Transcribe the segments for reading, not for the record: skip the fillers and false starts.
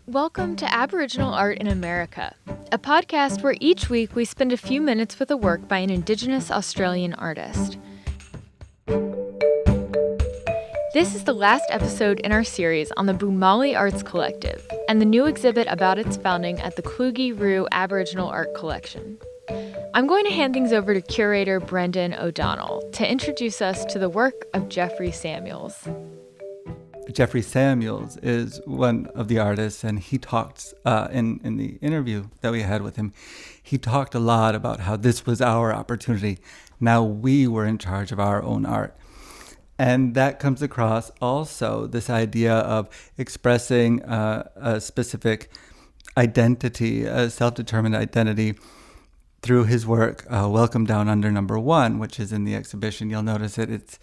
Welcome to Aboriginal Art in America, a podcast where each week we spend a few minutes with a work by an Indigenous Australian artist. This is the last episode in our series on the Boomalli Arts Collective and the new exhibit about its founding at the Kluge-Ruhe Aboriginal Art Collection. I'm going to hand things over to curator Brendan O'Donnell to introduce us to the work of Jeffrey Samuels. Jeffrey Samuels is one of the artists, and he talked in the interview that we had with him, he talked a lot about how this was our opportunity. Now we were in charge of our own art. And that comes across also this idea of expressing a specific identity, a self-determined identity through his work, Welcome Down Under #1, which is in the exhibition. You'll notice it's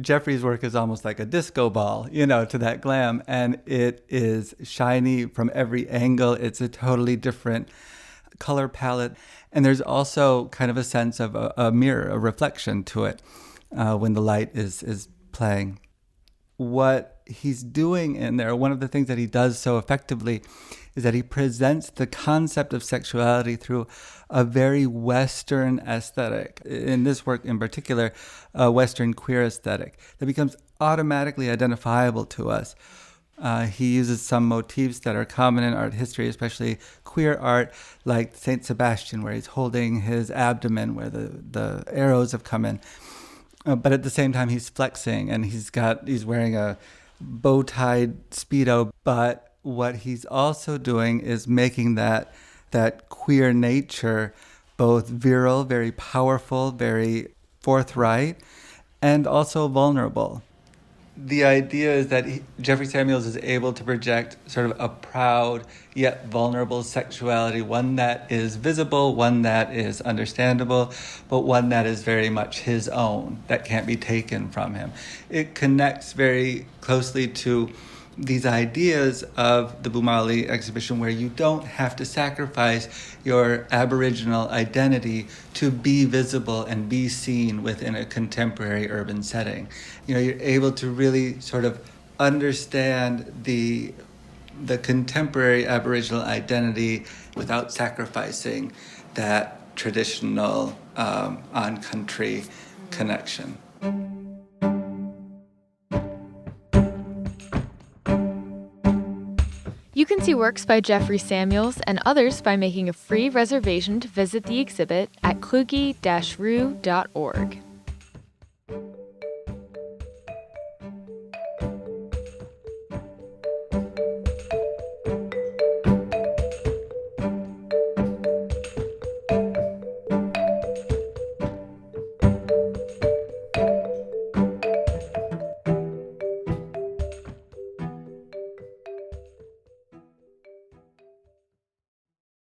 Jeffrey's work is almost like a disco ball, to that glam. And it is shiny from every angle. It's a totally different color palette. And there's also kind of a sense of a mirror, a reflection to it when the light is playing. What he's doing in there, one of the things that he does so effectively is that he presents the concept of sexuality through a very Western aesthetic. In this work in particular, a Western queer aesthetic that becomes automatically identifiable to us. He uses some motifs that are common in art history, especially queer art, like Saint Sebastian, where he's holding his abdomen where the arrows have come in. But at the same time, he's flexing, and he's wearing a bow-tied Speedo. But what he's also doing is making that queer nature both virile, very powerful, very forthright, and also vulnerable. The idea is that Jeffrey Samuels is able to project sort of a proud yet vulnerable sexuality, one that is visible, one that is understandable, but one that is very much his own, that can't be taken from him. It connects very closely to these ideas of the Boomalli exhibition, where you don't have to sacrifice your Aboriginal identity to be visible and be seen within a contemporary urban setting. You're able to really sort of understand the contemporary Aboriginal identity without sacrificing that traditional on-country connection. You can see works by Jeffrey Samuels and others by making a free reservation to visit the exhibit at kluge-ruhe.org.